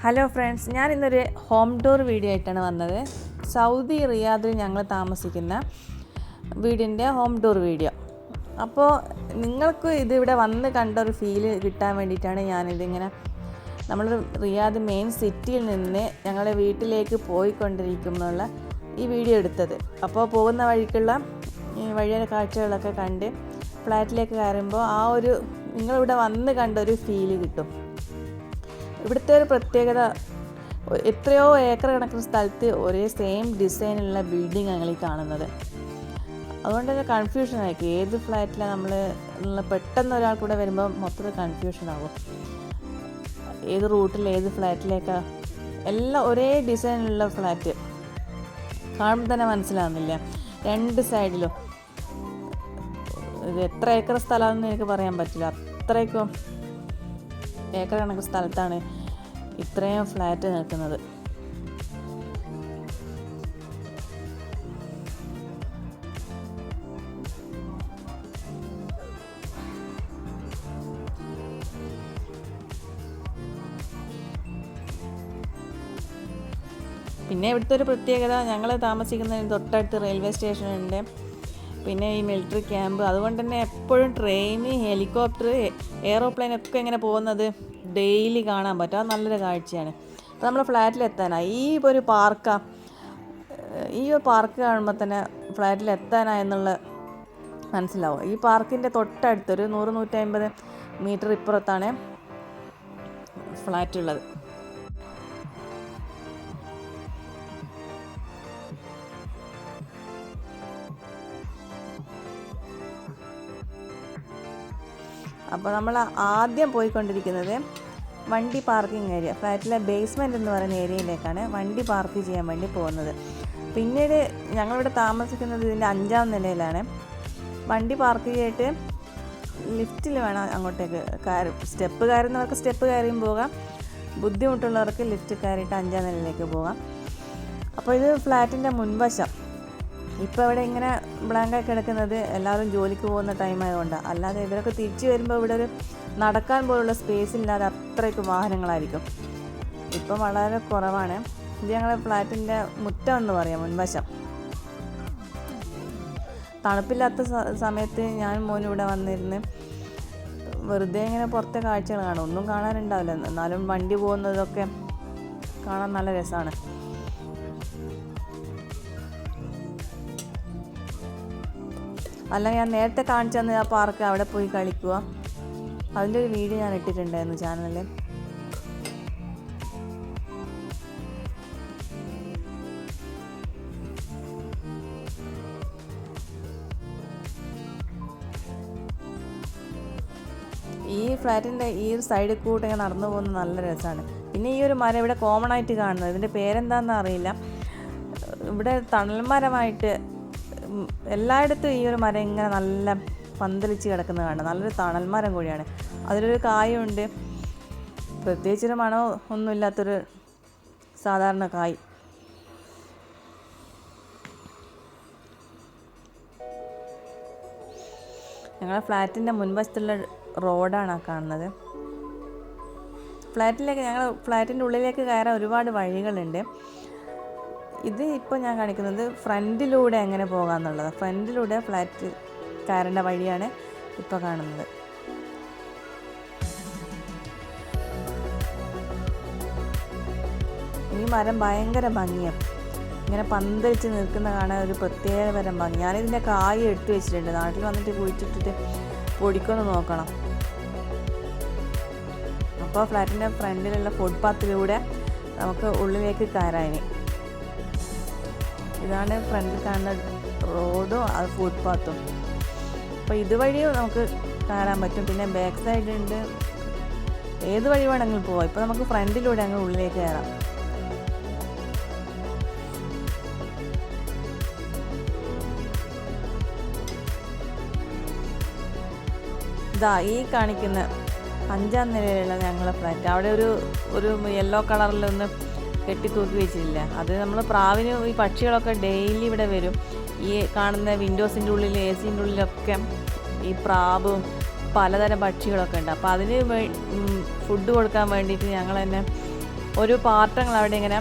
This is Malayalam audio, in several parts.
ഹലോ ഫ്രണ്ട്സ്, ഞാൻ ഇന്നൊരു ഹോം ടൂർ വീഡിയോ ആയിട്ടാണ് വന്നത്. സൗദി റിയാദിൽ ഞങ്ങൾ താമസിക്കുന്ന വീടിൻ്റെ ഹോം ടൂർ വീഡിയോ. അപ്പോൾ നിങ്ങൾക്ക് ഇതിവിടെ വന്ന് കണ്ട ഒരു ഫീല് കിട്ടാൻ വേണ്ടിയിട്ടാണ് ഞാനിതിങ്ങനെ നമ്മൾ റിയാദ് മെയിൻ സിറ്റിയിൽ നിന്ന് ഞങ്ങളുടെ വീട്ടിലേക്ക് പോയിക്കൊണ്ടിരിക്കുന്നുള്ള ഈ വീഡിയോ എടുത്തത്. അപ്പോൾ പോകുന്ന വഴിക്കുള്ള ഈ വഴിയുടെ കാഴ്ചകളൊക്കെ കണ്ട് ഫ്ലാറ്റിലേക്ക് കയറുമ്പോൾ ആ ഒരു നിങ്ങളിവിടെ വന്ന് കണ്ട ഒരു ഫീല് കിട്ടും. ഇവിടുത്തെ ഒരു പ്രത്യേകത, എത്രയോ ഏക്കർ കണക്കിന് സ്ഥലത്ത് ഒരേ സെയിം ഡിസൈനുള്ള ബിൽഡിംഗ് ഞങ്ങൾ ഈ കാണുന്നത്. അതുകൊണ്ട് തന്നെ കൺഫ്യൂഷൻ ആയിരിക്കും ഏത് ഫ്ലാറ്റിലാണ് നമ്മൾ പെട്ടെന്ന് ഒരാൾ കൂടെ വരുമ്പോൾ മൊത്തത്തിൽ കൺഫ്യൂഷൻ ആകും. ഏത് റൂട്ടിൽ ഏത് ഫ്ലാറ്റിലേക്കാണ്, എല്ലാം ഒരേ ഡിസൈനുള്ള ഫ്ലാറ്റ് കാണുമ്പോൾ തന്നെ മനസ്സിലാവുന്നില്ല. രണ്ട് സൈഡിലും ഇത് എത്ര ഏക്കർ സ്ഥലമാണെന്ന് എനിക്ക് പറയാൻ പറ്റില്ല. അത്രയ്ക്കും ഏക്കർ കണക്ക് സ്ഥലത്താണ് ഇത്രയും ഫ്ലാറ്റ് നിൽക്കുന്നത്. പിന്നെ ഇവിടുത്തെ ഒരു പ്രത്യേകത, ഞങ്ങൾ താമസിക്കുന്നതിന് തൊട്ടടുത്ത് റെയിൽവേ സ്റ്റേഷനുണ്ട്, പിന്നെ ഈ മിലിറ്ററി ക്യാമ്പ്. അതുകൊണ്ട് തന്നെ എപ്പോഴും ട്രെയിൻ, ഹെലികോപ്റ്റർ, എയറോപ്ലെയിനൊക്കെ ഇങ്ങനെ പോകുന്നത് ഡെയിലി കാണാൻ പറ്റും. അത് നല്ലൊരു കാഴ്ചയാണ്. അപ്പോൾ നമ്മൾ ഫ്ലാറ്റിലെത്താനായി. ഈ ഒരു പാർക്ക് കാണുമ്പോൾ തന്നെ ഫ്ലാറ്റിലെത്താനായെന്നുള്ള മനസ്സിലാവും. ഈ പാർക്കിൻ്റെ തൊട്ടടുത്തൊരു 100-150 മീറ്റർ ഇപ്പുറത്താണ് ഫ്ലാറ്റ് ഉള്ളത്. അപ്പോൾ നമ്മൾ ആദ്യം പോയിക്കൊണ്ടിരിക്കുന്നത് വണ്ടി പാർക്കിംഗ് ഏരിയ, ഫ്ലാറ്റിലെ ബേസ്മെൻറ്റ് എന്ന് പറയുന്ന ഏരിയയിലേക്കാണ് വണ്ടി പാർക്ക് ചെയ്യാൻ വേണ്ടി പോകുന്നത്. പിന്നീട് ഞങ്ങളിവിടെ താമസിക്കുന്നത് ഇതിൻ്റെ 5ാം നിലയിലാണ്. വണ്ടി പാർക്ക് ചെയ്തിട്ട് ലിഫ്റ്റിൽ വേണം അങ്ങോട്ടേക്ക് സ്റ്റെപ്പ് കയറുന്നവർക്ക് സ്റ്റെപ്പ് കയറിയും പോകാം, ബുദ്ധിമുട്ടുള്ളവർക്ക് ലിഫ്റ്റ് കയറിയിട്ട് 5ാം നിലയിലേക്ക് പോകാം. അപ്പോൾ ഇത് ഫ്ലാറ്റിൻ്റെ മുൻവശം. ഇപ്പോൾ ഇവിടെ ഇങ്ങനെ ബ്ലാങ്കായി കിടക്കുന്നത് എല്ലാവരും ജോലിക്ക് പോകുന്ന ടൈമായതുകൊണ്ടാണ്. അല്ലാതെ ഇവരൊക്കെ തിരിച്ചു വരുമ്പോൾ ഇവിടെ ഒരു നടക്കാൻ പോലുള്ള സ്പേസ് ഇല്ലാതെ അത്രയ്ക്ക് വാഹനങ്ങളായിരിക്കും. ഇപ്പം വളരെ കുറവാണ്. ഇത് ഞങ്ങളുടെ ഫ്ലാറ്റിൻ്റെ മുറ്റം എന്ന് പറയാം, മുൻവശം. തണുപ്പില്ലാത്ത സമയത്ത് ഞാനും മോനും ഇവിടെ വന്നിരുന്ന് വെറുതെ ഇങ്ങനെ പുറത്തെ കാഴ്ചകൾ കാണും. ഒന്നും കാണാനുണ്ടാവില്ല, എന്നാലും വണ്ടി പോകുന്നതൊക്കെ കാണാൻ നല്ല രസമാണ്. അല്ല, ഞാൻ നേരത്തെ കാണിച്ചു തന്ന ആ പാർക്ക്, അവിടെ പോയി കളിക്കുക. അതിൻ്റെ ഒരു വീഡിയോ ഞാൻ ഇട്ടിട്ടുണ്ടായിരുന്നു ചാനലിൽ. ഈ ഫ്ലാറ്റിൻ്റെ ഈ ഒരു സൈഡിൽ കൂടെ ഇങ്ങനെ നടന്നു പോകുന്നത് നല്ല രസമാണ്. പിന്നെ ഈ ഒരു മരം ഇവിടെ കോമൺ ആയിട്ട് കാണുന്നത്, ഇതിൻ്റെ പേരെന്താണെന്ന് അറിയില്ല. ഇവിടെ തണൽ മരമായിട്ട് എല്ലായിടത്തും ഈ ഒരു മരം ഇങ്ങനെ നല്ല പന്തലിച്ച് കിടക്കുന്നത് കാണാം. നല്ലൊരു തണൽ മരം കൂടിയാണ്. അതിലൊരു കായുണ്ട്, പ്രത്യേകിച്ചൊരു മണോ ഒന്നുമില്ലാത്തൊരു സാധാരണ കായ്. ഞങ്ങളുടെ ഫ്ലാറ്റിൻ്റെ മുൻവശത്തുള്ള റോഡാണ് കാണുന്നത്. ഞങ്ങൾ ഫ്ലാറ്റിൻ്റെ ഉള്ളിലേക്ക് കയറാൻ ഒരുപാട് വഴികളുണ്ട്. ഇത് ഇപ്പോൾ ഞാൻ കാണിക്കുന്നത് ഫ്രണ്ടിലൂടെ എങ്ങനെ പോകാമെന്നുള്ളത്. ഫ്രണ്ടിലൂടെ ഫ്ലാറ്റ് കയറേണ്ട വഴിയാണ് ഇപ്പോൾ കാണുന്നത്. ഈ മരം ഭയങ്കര ഭംഗിയാണ്. ഇങ്ങനെ പന്തലിച്ച് നിൽക്കുന്ന കാണാൻ ഒരു പ്രത്യേക തരം ഭംഗി. ഞാനിതിൻ്റെ കായ് എടുത്തു വെച്ചിട്ടുണ്ട്. നാട്ടിൽ വന്നിട്ട് കുഴിച്ചിട്ടിട്ട് പൊടിക്കൊന്ന് നോക്കണം. അപ്പോൾ ഫ്ലാറ്റിൻ്റെ ഫ്രണ്ടിലുള്ള ഫുട്പാത്തിലൂടെ നമുക്ക് ഉള്ളിലേക്ക് കയറാൻ. ഇതാണ് ഫ്രണ്ടിൽ കാണുന്ന റോഡും അത് ഫുട്പാത്തും. അപ്പോൾ ഇതുവഴിയും നമുക്ക് കയറാൻ പറ്റും. പിന്നെ ബാക്ക് സൈഡ് ഉണ്ട്, ഏത് വഴി വേണമെങ്കിലും പോവാം. ഇപ്പോൾ നമുക്ക് ഫ്രണ്ടിലൂടെ അങ്ങ് ഉള്ളിലേക്ക് കയറാം. ഈ കാണിക്കുന്ന 5ാം നിലയിലുള്ള ഞങ്ങളുടെ ഫ്ലാറ്റ്, അവിടെ ഒരു യെല്ലോ കളറിലൊന്ന് കെട്ടി തൂക്കി വെച്ചിട്ടില്ല. അത് നമ്മൾ പ്രാവിന്, ഈ പക്ഷികളൊക്കെ ഡെയിലി ഇവിടെ വരും. ഈ കാണുന്ന വിൻഡോസിൻ്റെ ഉള്ളിൽ, AC-ൻ്റെ ഉള്ളിലൊക്കെ ഈ പ്രാവും പലതരം പക്ഷികളൊക്കെ ഉണ്ട്. അപ്പോൾ അതിന് ഫുഡ് കൊടുക്കാൻ വേണ്ടിയിട്ട് ഞങ്ങൾ തന്നെ ഒരു പാത്രങ്ങൾ അവിടെ ഇങ്ങനെ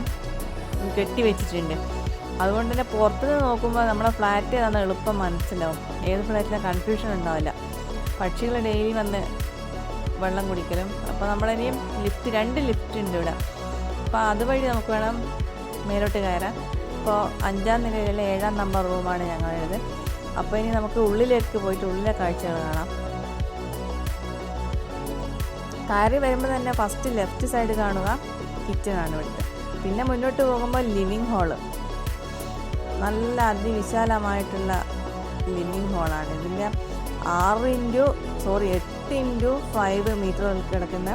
കെട്ടി വെച്ചിട്ടുണ്ട്. അതുകൊണ്ട് തന്നെ പുറത്തുനിന്ന് നോക്കുമ്പോൾ നമ്മളെ ഫ്ലാറ്റ് ഏതാണെന്ന് എളുപ്പം മനസ്സിലാവും. ഏത് ഫ്ലാറ്റിലെ കൺഫ്യൂഷൻ ഉണ്ടാവില്ല. പക്ഷികൾ ഡെയിലി വന്ന് വെള്ളം കുടിക്കലും. അപ്പോൾ നമ്മളിനിയും രണ്ട് ലിഫ്റ്റ് ഉണ്ട് ഇവിടെ. അപ്പോൾ അതുവഴി നമുക്ക് വേണം മേലോട്ട് കയറാൻ. ഇപ്പോൾ 5ാം നിലയിലുള്ള 7ാം നമ്പർ റൂമാണ് ഞങ്ങളുടേത്. അപ്പോൾ ഇനി നമുക്ക് ഉള്ളിലേക്ക് പോയിട്ട് ഉള്ളിലെ കാഴ്ചകൾ കാണാം. കയറി വരുമ്പോൾ തന്നെ ഫസ്റ്റ് ലെഫ്റ്റ് സൈഡ് കാണുക കിച്ചണാണ് ഇവിടുത്തെ. പിന്നെ മുന്നോട്ട് പോകുമ്പോൾ ലിവിങ് ഹാള്, നല്ല അതിവിശാലമായിട്ടുള്ള ലിവിങ് ഹാളാണ്. ഇതിൻ്റെ 8x5 മീറ്റർ കിടക്കുന്ന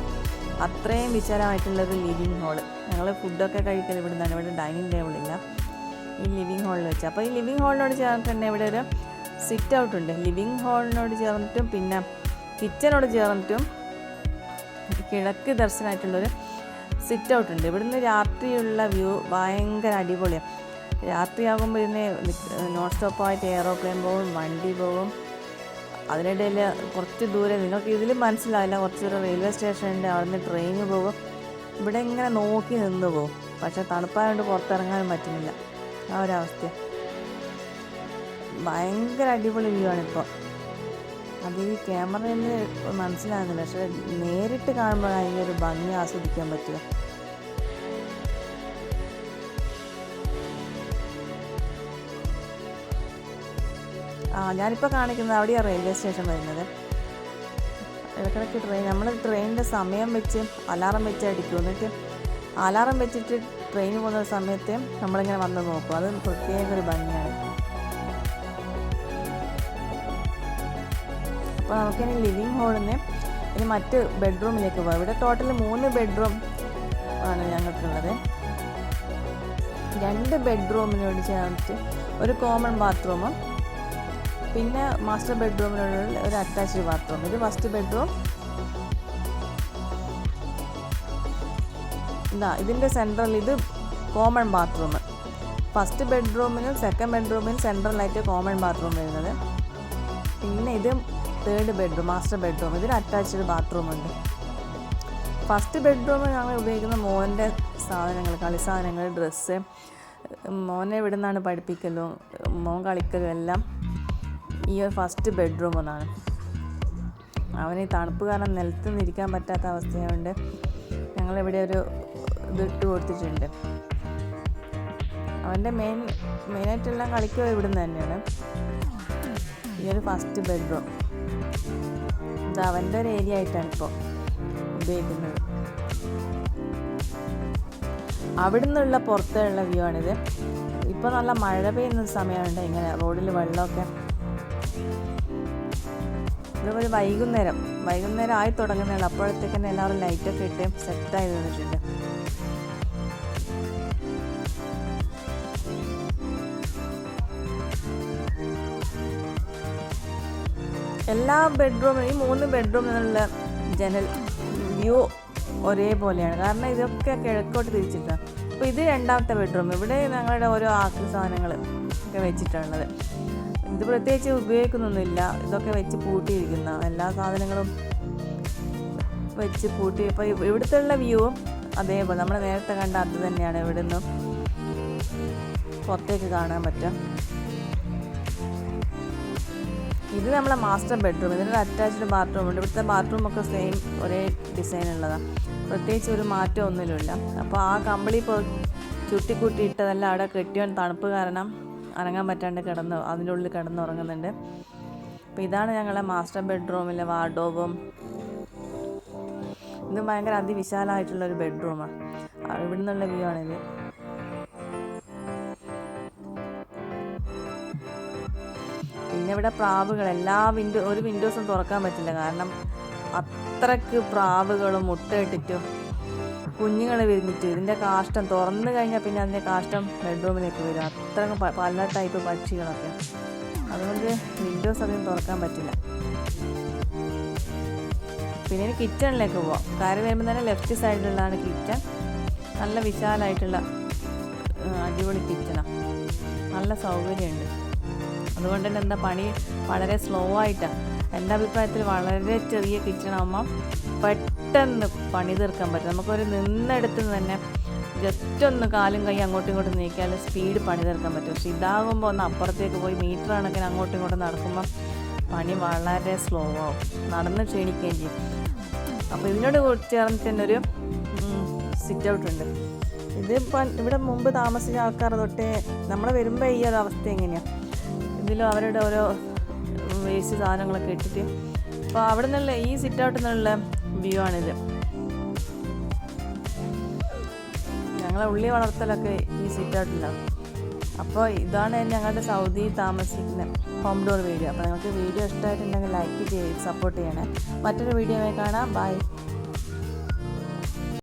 അത്രയും വിശാലമായിട്ടുള്ളൊരു ലിവിങ് ഹാള്. ഞങ്ങൾ ഫുഡൊക്കെ കഴിക്കൽ ഇവിടെ നിന്നാണ്. ഇവിടെ ഡൈനിങ് ടേബിളില്ല, ഈ ലിവിങ് ഹാളിൽ വെച്ച്. അപ്പോൾ ഈ ലിവിങ് ഹാളിനോട് ചേർന്നിട്ട് തന്നെ ഇവിടെ ഒരു സിറ്റ് ഔട്ട് ഉണ്ട്. ലിവിങ് ഹാളിനോട് ചേർന്നിട്ടും പിന്നെ കിച്ചനോട് ചേർന്നിട്ടും കിഴക്ക് ദർശനമായിട്ടുള്ളൊരു സിറ്റ് ഔട്ട് ഉണ്ട്. ഇവിടുന്ന് രാത്രിയുള്ള വ്യൂ ഭയങ്കര അടിപൊളിയാണ്. രാത്രിയാകുമ്പോൾ ഇതിന് നോൺ സ്റ്റോപ്പായിട്ട് എയറോപ്ലെയിൻ പോകും, വണ്ടി പോകും. അതിനിടയിൽ കുറച്ച് ദൂരെ നിങ്ങൾക്ക് ഇതിൽ മനസ്സിലാവില്ല, കുറച്ചൊരു റെയിൽവേ സ്റ്റേഷൻ ഉണ്ട്, അവിടെ നിന്ന് ട്രെയിന് പോകും. ഇവിടെ ഇങ്ങനെ നോക്കി നിന്ന് പോകും. പക്ഷേ തണുപ്പായതുകൊണ്ട് പുറത്തിറങ്ങാനും പറ്റുന്നില്ല. ആ ഒരവസ്ഥ. ഭയങ്കര അടിപൊളി വ്യൂ ആണിപ്പോൾ. അത് ഈ ക്യാമറയിൽ മനസ്സിലാകുന്നില്ല, പക്ഷേ നേരിട്ട് കാണുമ്പോഴാണ് അതിൻ്റെ ഒരു ഭംഗി ആസ്വദിക്കാൻ പറ്റുക. ഞാനിപ്പോൾ കാണിക്കുന്നത് അവിടെയാണ് റെയിൽവേ സ്റ്റേഷൻ വരുന്നത്. ഇടയ്ക്കിടയ്ക്ക് നമ്മൾ ട്രെയിനിൻ്റെ സമയം വെച്ച് അലാറം വെച്ച് അടിക്കും. എന്നിട്ട് അലാറം വെച്ചിട്ട് ട്രെയിൻ പോകുന്ന സമയത്ത് നമ്മളിങ്ങനെ വന്ന് നോക്കും. അത് പ്രത്യേക ഒരു ഭംഗിയാണ്. അപ്പോൾ നമുക്കിനി ലിവിങ് ഹാളിൽ നിന്ന് ഇനി മറ്റ് ബെഡ്റൂമിലേക്ക് പോകാം. ഇവിടെ ടോട്ടൽ 3 ബെഡ്റൂം ആണ് ഞങ്ങൾക്കുള്ളത്. 2 ബെഡ്റൂമിനോട് ചേർന്നിട്ട് ഒരു കോമൺ ബാത്റൂമും പിന്നെ മാസ്റ്റർ ബെഡ്റൂമിനുള്ള ഒരു അറ്റാച്ച്ഡ് ബാത്റൂം. ഇത് ഫസ്റ്റ് ബെഡ്റൂം. ഇതിൻ്റെ സെൻട്രൽ ഇത് കോമൺ ബാത്റൂം. ഫസ്റ്റ് ബെഡ്റൂമിനും സെക്കൻഡ് ബെഡ്റൂമിനും സെൻട്രലായിട്ട് കോമൺ ബാത്റൂം വരുന്നത്. പിന്നെ ഇത് 3rd ബെഡ്റൂം, മാസ്റ്റർ ബെഡ്റൂം. ഇതിന് അറ്റാച്ച്ഡ് ബാത്റൂം ഉണ്ട്. ഫസ്റ്റ് ബെഡ്റൂം ഞങ്ങൾ ഉപയോഗിക്കുന്ന മോൻ്റെ സാധനങ്ങൾ, കളി സാധനങ്ങൾ, ഡ്രസ്സ്. മോനെ ഇവിടെ നിന്നാണ് പഠിപ്പിക്കലും മോൻ കളിക്കലും എല്ലാം ഈ ഒരു ഫസ്റ്റ് ബെഡ്റൂം ഒന്നാണ്. അവന് ഈ തണുപ്പ് കാരണം നിലത്ത് നിൽക്കാൻ പറ്റാത്ത അവസ്ഥയായതുകൊണ്ട് ഞങ്ങളിവിടെ ഒരു ഇതിട്ട് കൊടുത്തിട്ടുണ്ട്. അവൻ്റെ മെയിനായിട്ടെല്ലാം കളിക്കുക ഇവിടെ നിന്ന് തന്നെയാണ്. ഈ ഒരു ഫസ്റ്റ് ബെഡ്റൂം ഇത് അവൻ്റെ ഒരു ഏരിയ ആയിട്ടാണ് ഇപ്പോൾ ഉപയോഗിക്കുന്നത്. അവിടെ നിന്നുള്ള പുറത്തുള്ള വ്യൂ ആണിത്. ഇപ്പോൾ നല്ല മഴ പെയ്യുന്ന സമയമുണ്ട്. ഇങ്ങനെ റോഡിൽ വെള്ളമൊക്കെ. ഇതുപോലെ വൈകുന്നേരം ആയി തുടങ്ങുന്നതാണ്. അപ്പോഴത്തേക്ക് തന്നെ എല്ലാവരും ലൈറ്റൊക്കെ ഇട്ട് സെറ്റായി നിന്നിട്ടുണ്ട്. എല്ലാ ബെഡ്റൂമിലും ഈ 3 ബെഡ്റൂമിലുള്ള ജനൽ വ്യൂ ഒരേപോലെയാണ്. കാരണം ഇതൊക്കെ കിഴക്കോട്ട് തിരിച്ചിട്ടാണ്. അപ്പോൾ ഇത് 2ാമത്തെ ബെഡ്റൂം. ഇവിടെ ഞങ്ങളുടെ ഓരോ ആക്രി സാധനങ്ങൾ ഒക്കെ വെച്ചിട്ടുള്ളത്. ഇത് പ്രത്യേകിച്ച് ഉപയോഗിക്കുന്നൊന്നുമില്ല. ഇതൊക്കെ വെച്ച് പൂട്ടിയിരിക്കുന്ന എല്ലാ സാധനങ്ങളും വെച്ച് പൂട്ടി. അപ്പോൾ ഇവിടുത്തെ ഉള്ള വ്യൂവും അതേപോലെ നമ്മൾ നേരത്തെ കണ്ട അത് തന്നെയാണ്. ഇവിടെ നിന്നും പുറത്തേക്ക് കാണാൻ പറ്റുക. ഇത് നമ്മളെ മാസ്റ്റർ ബെഡ്റൂം. ഇതിനൊരു അറ്റാച്ച്ഡ് ബാത്റൂം ഉണ്ട്. ഇവിടുത്തെ ബാത്റൂമൊക്കെ സെയിം ഒരേ ഡിസൈൻ ഉള്ളതാണ്. പ്രത്യേകിച്ച് ഒരു മാറ്റം ഒന്നുമില്ല. അപ്പോൾ ആ കമ്പിളി ചുട്ടിക്കൂട്ടി ഇട്ടതെല്ലാം അവിടെ കെട്ടിയോൻ തണുപ്പ് കാരണം അനങ്ങാൻ പറ്റാണ്ട് അതിൻ്റെ ഉള്ളിൽ കിടന്നുറങ്ങുന്നുണ്ട്. അപ്പോൾ ഇതാണ് ഞങ്ങളെ മാസ്റ്റർ ബെഡ്റൂമിലെ വാർഡ്രോബും. ഇത് ഭയങ്കര അതിവിശാലമായിട്ടുള്ളൊരു ബെഡ്റൂമാണ്. ഇവിടെ നിന്നുള്ള വ്യൂ ആണിത്. പിന്നെ ഇവിടെ പ്രാവുകൾ ഒരു വിൻഡോസും തുറക്കാൻ പറ്റില്ല. കാരണം അത്രയ്ക്ക് പ്രാവുകളും മുട്ടയിട്ടിട്ടും കുഞ്ഞുങ്ങൾ വിരിഞ്ഞിട്ട് ഇതിൻ്റെ കാഷ്ടം തുറന്നു കഴിഞ്ഞാൽ പിന്നെ അതിൻ്റെ കാഷ്ടം ബെഡ്റൂമിലേക്ക് വരും. അത്രയ്ക്കും പല ടൈപ്പ് പക്ഷികളൊക്കെ. അതുകൊണ്ട് വിൻഡോസ് അധികം തുറക്കാൻ പറ്റില്ല. പിന്നെ ഇനി കിച്ചണിലേക്ക് പോവാം. കയറി വരുമ്പോൾ തന്നെ ലെഫ്റ്റ് സൈഡിലുള്ളതാണ് കിച്ചൺ. നല്ല വിശാലമായിട്ടുള്ള അടിപൊളി കിച്ചണാണ്. നല്ല സൗകര്യമുണ്ട്. അതുകൊണ്ട് തന്നെ പണി വളരെ സ്ലോ ആയിട്ടാണ്. എൻ്റെ അഭിപ്രായത്തിൽ വളരെ ചെറിയ കിച്ചണാകുമ്പം പെട്ടെന്ന് പണി തീർക്കാൻ പറ്റും. നമുക്കൊരു നിന്നെടുത്ത് തന്നെ ജസ്റ്റ് ഒന്ന് കാലും കൈ അങ്ങോട്ടും ഇങ്ങോട്ടും നീക്കിയാൽ സ്പീഡ് പണി തീർക്കാൻ പറ്റും. പക്ഷെ ഇതാകുമ്പോൾ ഒന്ന് അപ്പുറത്തേക്ക് പോയി മീറ്റർ കണക്കിന് അങ്ങോട്ടും ഇങ്ങോട്ടും നടക്കുമ്പം പണി വളരെ സ്ലോ ആവും, നടന്ന് ക്ഷീണിക്കുകയും ചെയ്യും. അപ്പോൾ ഇതിനോട് ചേർന്ന് തന്നെ ഒരു സിറ്റ് ഔട്ട് ഉണ്ട്. ഇതിപ്പം ഇവിടെ മുമ്പ് താമസിച്ച ആൾക്കാർ തൊട്ടേ നമ്മൾ വരുമ്പോൾ ഈ ഒരു അവസ്ഥ എങ്ങനെയാണ്, ഇതിലും അവരുടെ ഓരോ വേസ്റ്റ് സാധനങ്ങളൊക്കെ ഇട്ടിട്ട്. അപ്പോൾ അവിടെ നിന്നുള്ള ഈ സിറ്റ് ഔട്ടിൽ നിന്നുള്ള വ്യൂ ആണിത്. ഞങ്ങളെ ഉള്ളി വളർത്തലൊക്കെ ഈ സിറ്റ് ഔട്ടിലാണ്. അപ്പോൾ ഇതാണ് ഞങ്ങളുടെ സൗദിയിൽ താമസിക്കുന്ന ഹോം ഡോർ വീഡിയോ. അപ്പോൾ നിങ്ങൾക്ക് വീഡിയോ ഇഷ്ടമായിട്ടുണ്ടെങ്കിൽ ലൈക്ക് ചെയ്ത് സപ്പോർട്ട് ചെയ്യണേ. മറ്റൊരു വീഡിയോയിൽ കാണാം. ബൈ.